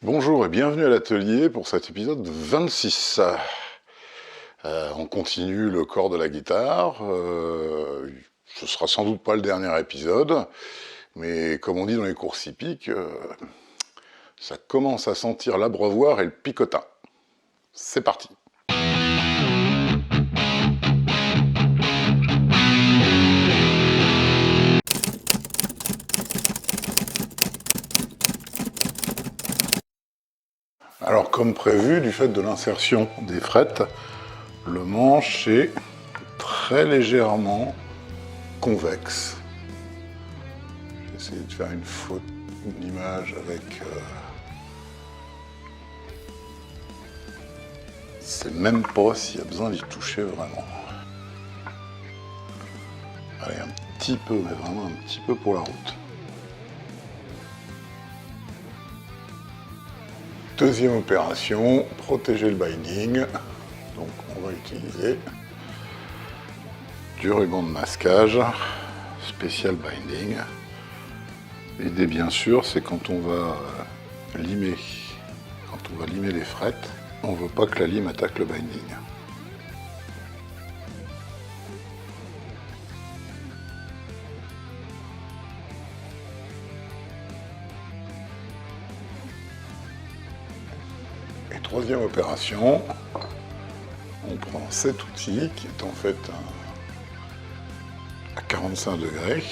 Bonjour et bienvenue à l'atelier pour cet épisode 26. On continue le corps de la guitare. Ce sera sans doute pas le dernier épisode, mais comme on dit dans les courses hippiques, ça commence à sentir l'abreuvoir et le picotin. C'est parti. Alors comme prévu, du fait de l'insertion des frettes, le manche est très légèrement convexe. J'ai essayé de faire une image avec... Je sais même pas s'il y a besoin d'y toucher vraiment. Allez, un petit peu, mais vraiment un petit peu pour la route. Deuxième opération, protéger le binding. Donc on va utiliser du ruban de masquage, spécial binding. L'idée bien sûr, c'est quand on va limer les frettes, on ne veut pas que la lime attaque le binding. Et troisième opération, on prend cet outil qui est en fait à 45 degrés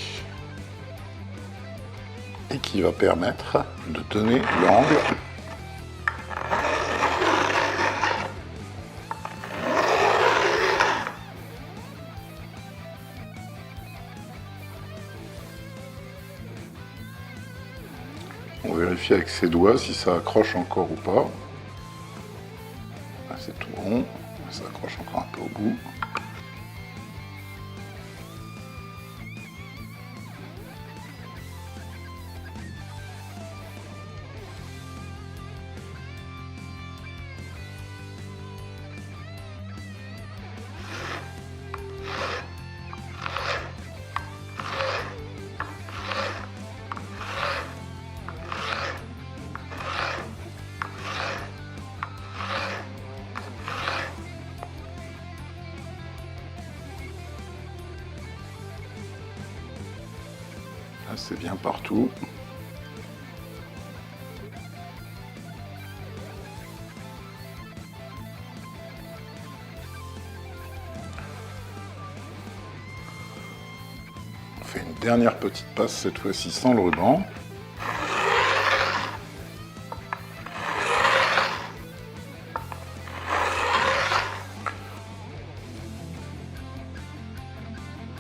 et qui va permettre de donner l'angle on vérifie avec ses doigts si ça accroche encore ou pas. Là, c'est tout rond, ça accroche encore un peu au bout. Là, c'est bien partout. On fait une dernière petite passe, cette fois-ci sans le ruban.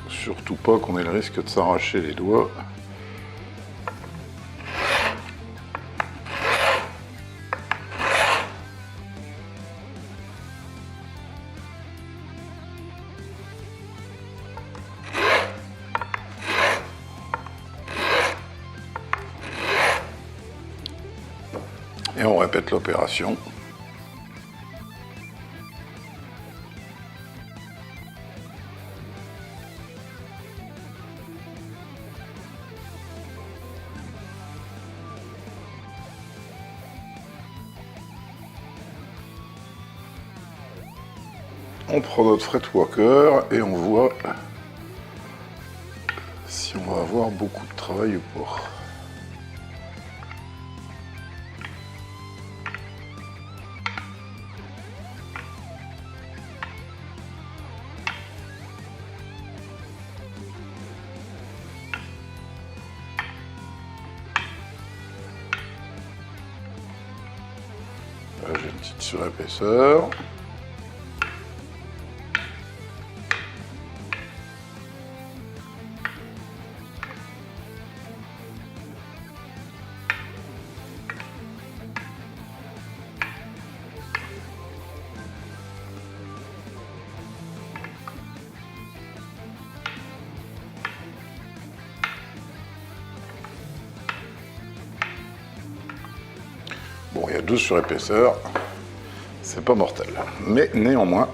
Surtout pas qu'on ait le risque de s'arracher les doigts. Et on répète l'opération. On prend notre fretworker et on voit si on va avoir beaucoup de travail ou pas. Là, j'ai une petite surépaisseur. Bon, il y a 12 surépaisseurs, c'est pas mortel. Mais néanmoins,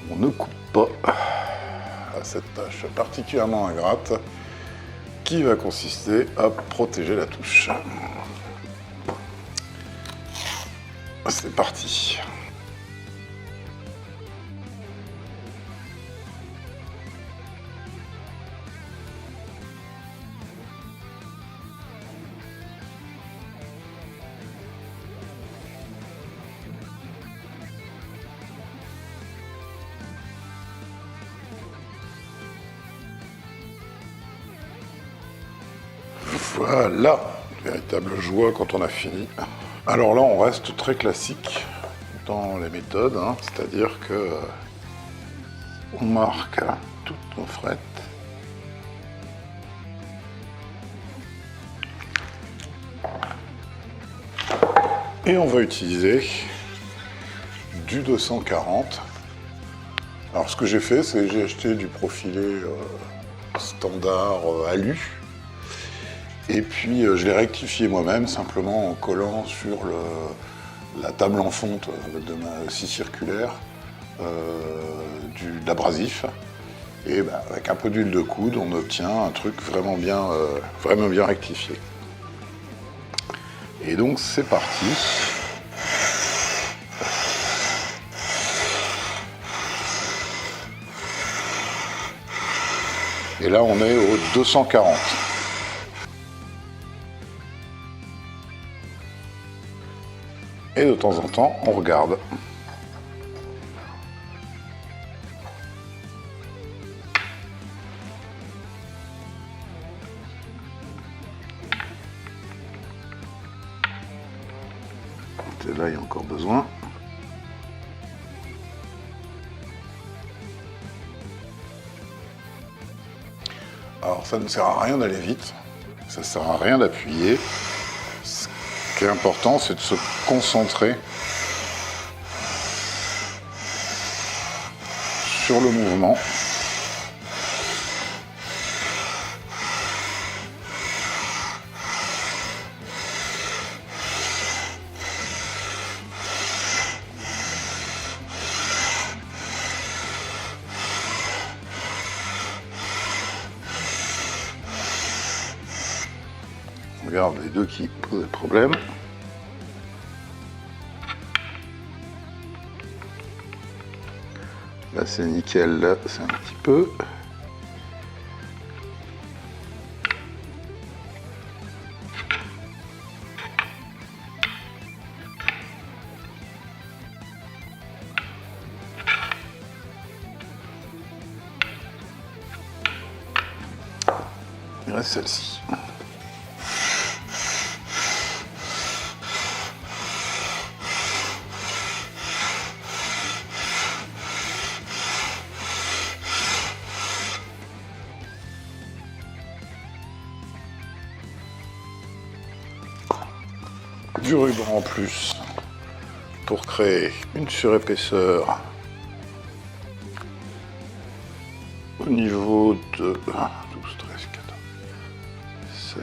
on ne coupe pas à cette tâche particulièrement ingrate qui va consister à protéger la touche. C'est parti. Voilà, véritable joie quand on a fini. Alors là, on reste très classique dans les méthodes, hein, c'est-à-dire que on marque toutes nos frettes. Et on va utiliser du 240. Alors ce que j'ai fait, c'est que j'ai acheté du profilé standard alu. Et puis je l'ai rectifié moi-même, simplement en collant sur la table en fonte de ma scie circulaire de l'abrasif. Et avec un peu d'huile de coude, on obtient un truc vraiment bien rectifié. Et donc c'est parti. Et là on est au 240. Et de temps en temps, on regarde. Et là, il y a encore besoin. Alors, ça ne sert à rien d'aller vite. Ça ne sert à rien d'appuyer. Ce qui est important, c'est de se concentrer sur le mouvement. Regarde les deux qui posent problème. Là c'est nickel, là c'est un petit peu. Il reste celle-ci. Du ruban en plus pour créer une surépaisseur au niveau de 12, 13, 14. C'est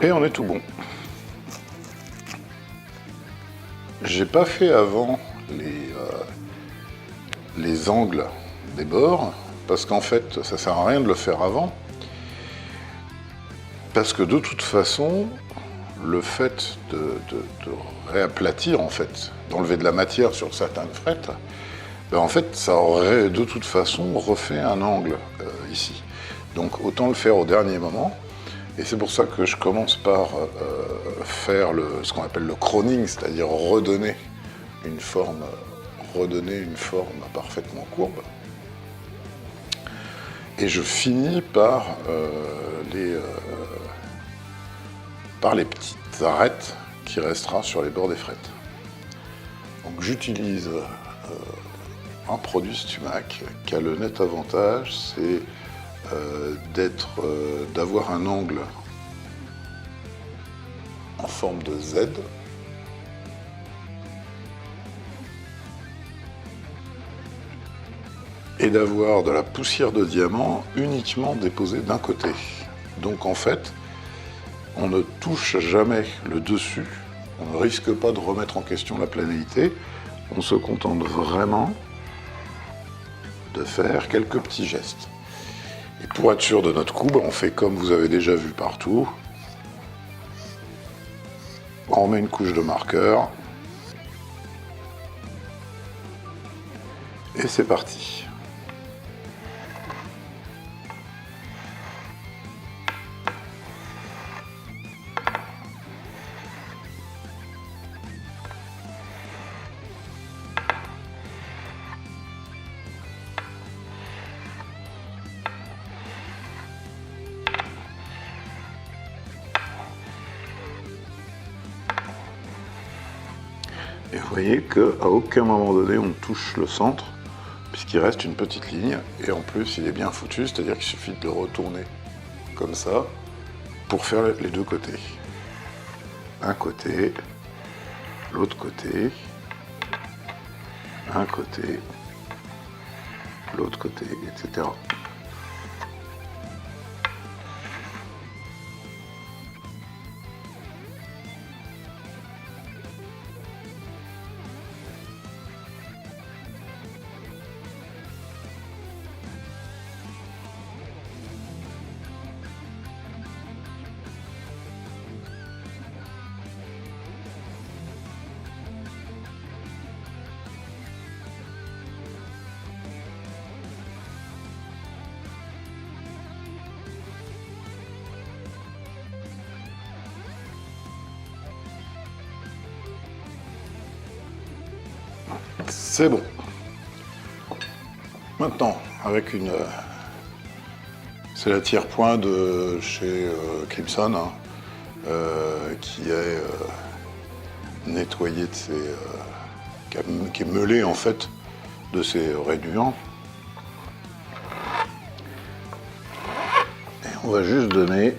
et on est tout bon. J'ai pas fait avant les angles des bords, parce qu'en fait, ça sert à rien de le faire avant, parce que de toute façon, le fait de réaplatir, en fait, d'enlever de la matière sur certaines frettes, en fait, ça aurait de toute façon refait un angle ici. Donc autant le faire au dernier moment. Et c'est pour ça que je commence par faire ce qu'on appelle le croning, c'est-à-dire redonner une forme parfaitement courbe. Et je finis par les petites arêtes qui restera sur les bords des frettes. Donc j'utilise un produit Stumac qui a le net avantage, c'est d'avoir un angle en forme de Z. est d'avoir de la poussière de diamant uniquement déposée d'un côté. Donc en fait, on ne touche jamais le dessus, on ne risque pas de remettre en question la planéité, on se contente vraiment de faire quelques petits gestes. Et pour être sûr de notre coup, on fait comme vous avez déjà vu partout. On met une couche de marqueur. Et c'est parti. Et vous voyez qu'à aucun moment donné on touche le centre, puisqu'il reste une petite ligne, et en plus il est bien foutu, c'est-à-dire qu'il suffit de le retourner comme ça pour faire les deux côtés. Un côté, l'autre côté, un côté, l'autre côté, etc. C'est bon. Maintenant, avec une... c'est la tire-point de chez Crimson, hein, qui est nettoyée de ses... qui est meulée en fait de ses réduants. Et on va juste donner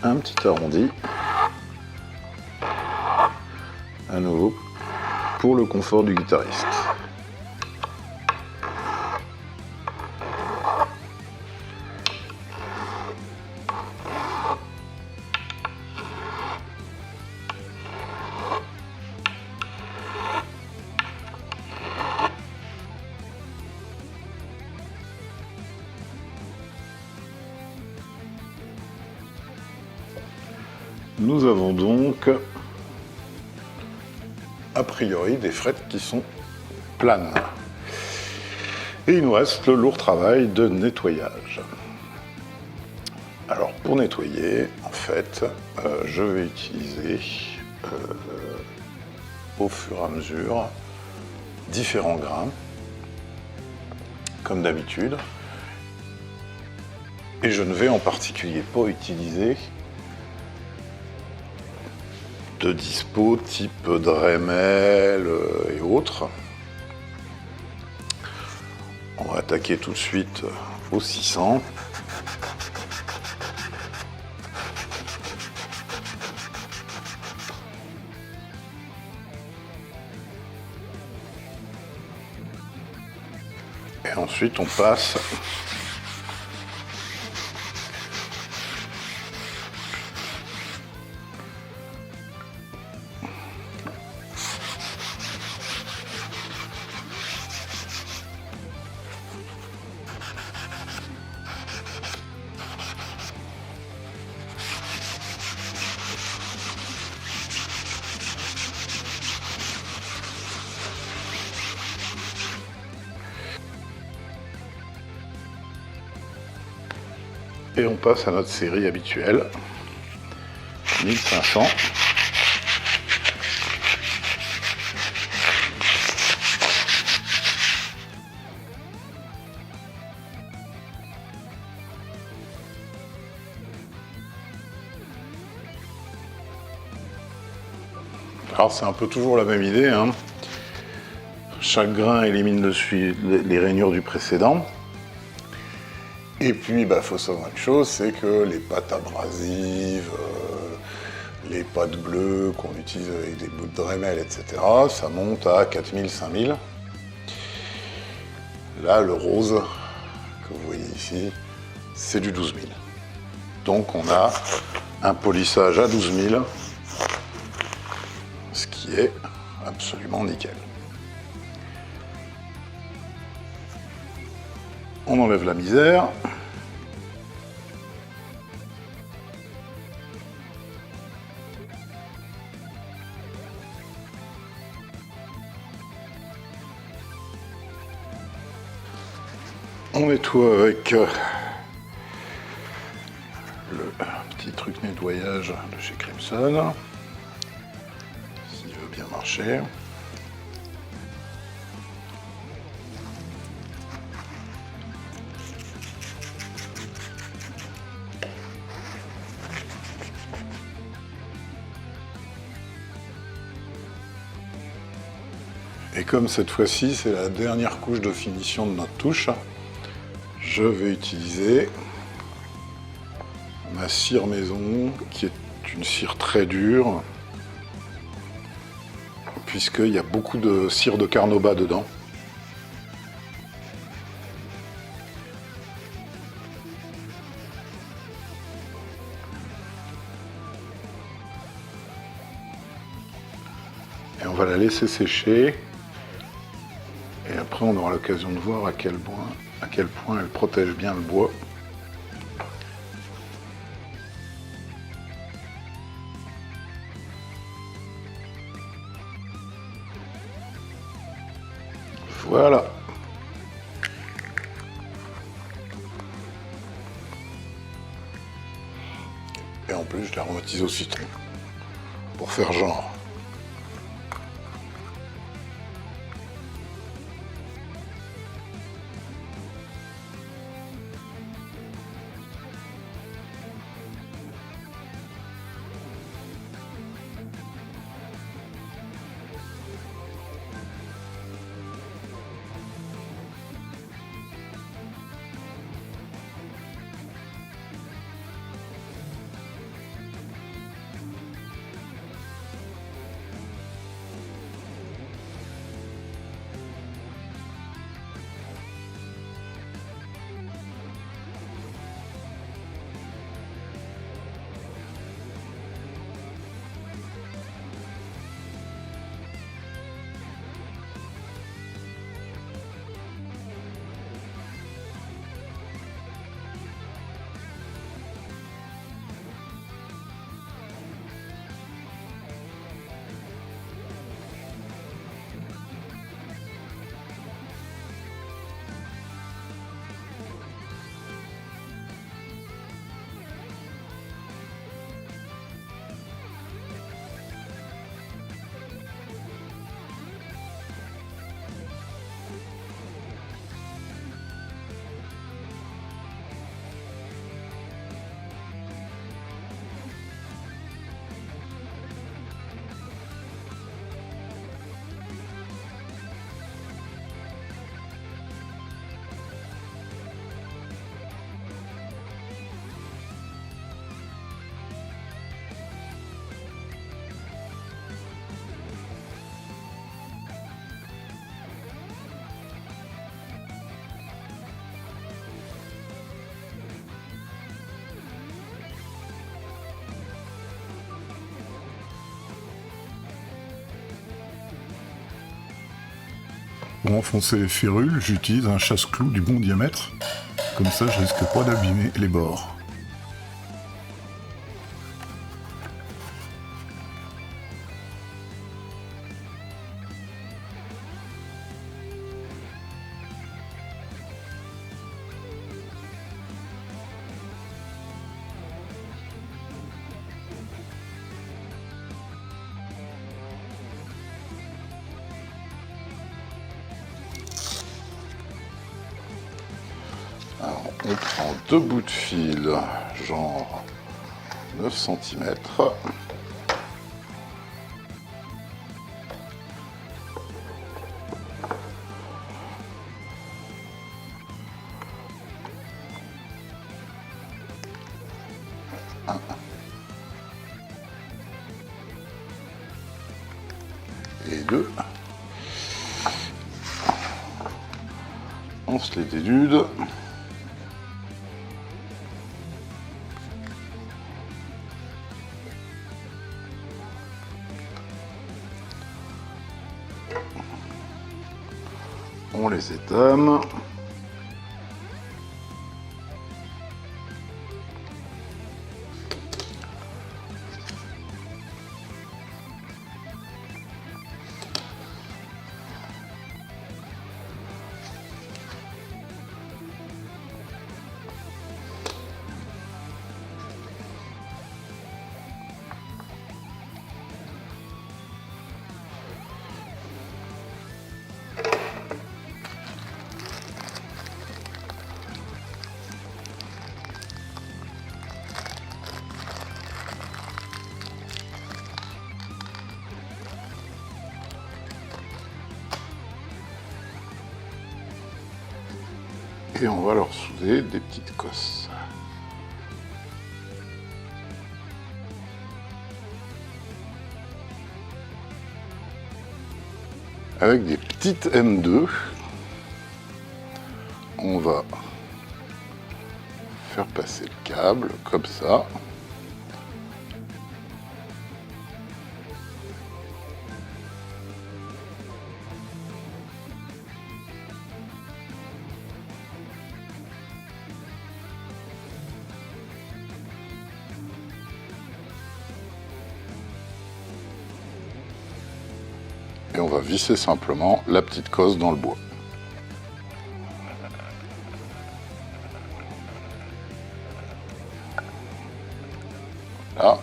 un petit arrondi. À nouveau, pour le confort du guitariste. Nous avons donc a priori des frettes qui sont planes. Et il nous reste le lourd travail de nettoyage. Alors pour nettoyer, en fait, je vais utiliser au fur et à mesure différents grains, comme d'habitude. Et je ne vais en particulier pas utiliser de dispo type Dremel et autres. On va attaquer tout de suite au 600. Et ensuite on passe et on passe à notre série habituelle, 1500. Alors c'est un peu toujours la même idée, hein. Chaque grain élimine les rainures du précédent. Et puis, il faut savoir une chose, c'est que les pâtes abrasives, les pâtes bleues qu'on utilise avec des bouts de Dremel, etc., ça monte à 4000, 5000. Là, le rose, que vous voyez ici, c'est du 12 000. Donc on a un polissage à 12 000, ce qui est absolument nickel. On enlève la misère. On nettoie avec le petit truc nettoyage de chez Crimson, s'il veut bien marcher. Et comme cette fois-ci c'est la dernière couche de finition de notre touche, je vais utiliser ma cire maison, qui est une cire très dure, puisqu'il y a beaucoup de cire de carnauba dedans. Et on va la laisser sécher. Et après on aura l'occasion de voir à quel point elle protège bien le bois. Voilà. Et en plus je l'aromatise au citron, pour faire genre. Pour enfoncer les férules, j'utilise un chasse-clou du bon diamètre, comme ça je risque pas d'abîmer les bords. Alors, on prend deux bouts de fil, genre 9 cm. Et deux. On se les dénude. On les étame. Et on va leur souder des petites cosses. Avec des petites M2, on va faire passer le câble comme ça. Et on va visser simplement la petite cosse dans le bois. Là.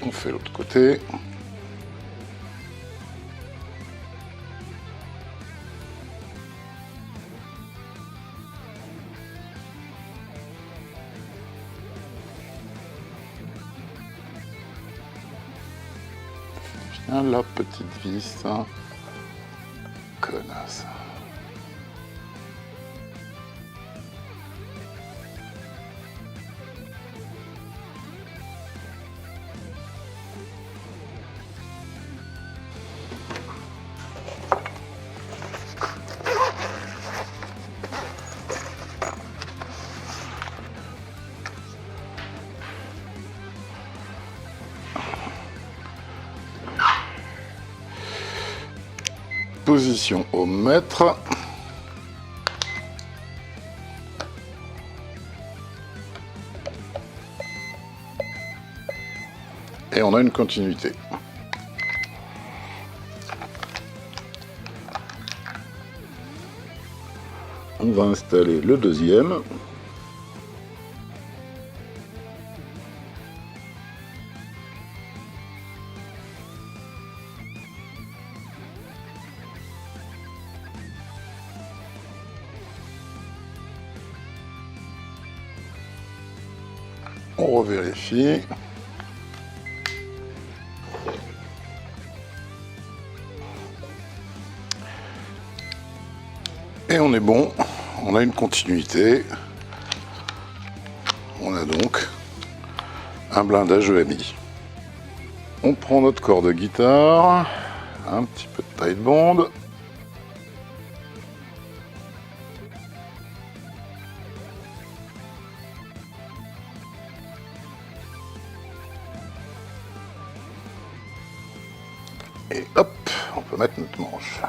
On fait l'autre côté. Viens la petite vis. Connasse. Position au mètre. Et on a une continuité. On va installer le deuxième. On revérifie. Et on est bon, on a une continuité. On a donc un blindage EMI. On prend notre corps de guitare, un petit peu de taille de bande. Et hop, on peut mettre notre manche.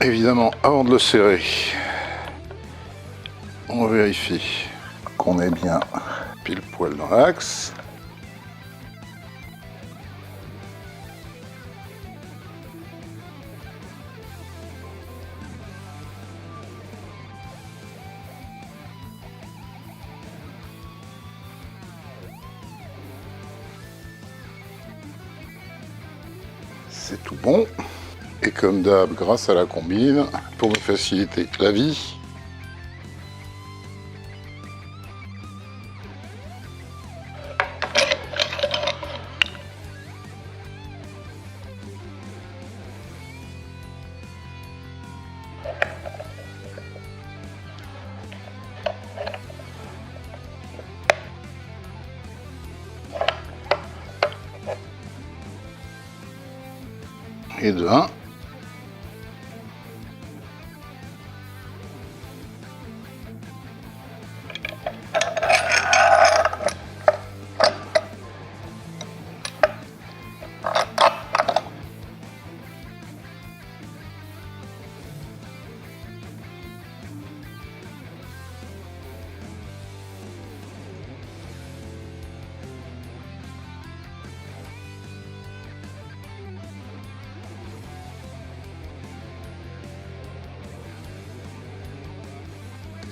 Évidemment, avant de le serrer, on vérifie qu'on est bien pile poil dans l'axe. C'est tout bon. Et comme d'hab, grâce à la combine, pour me faciliter la vie, et de 1.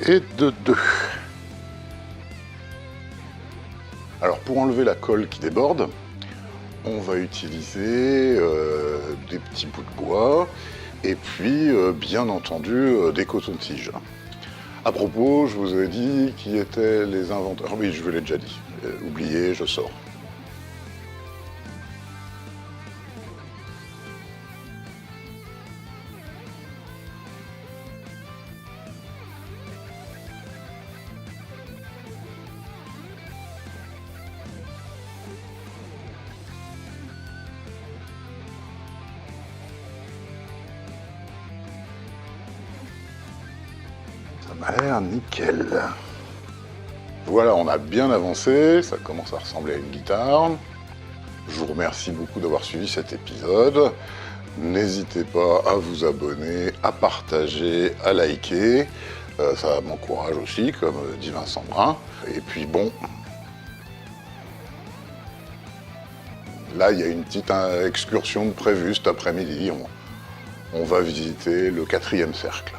Et de 2. Alors pour enlever la colle qui déborde, on va utiliser des petits bouts de bois et puis bien entendu des cotons-tiges. À propos, je vous ai dit qui étaient les inventeurs. Oui, je vous l'ai déjà dit. Oubliez, je sors. Ça m'a l'air nickel. Voilà, on a bien avancé, ça commence à ressembler à une guitare. Je vous remercie beaucoup d'avoir suivi cet épisode. N'hésitez pas à vous abonner, à partager, à liker. Ça m'encourage aussi, comme dit Vincent Brun. Et puis bon, là il y a une petite excursion de prévue cet après-midi. On va visiter le 4e cercle.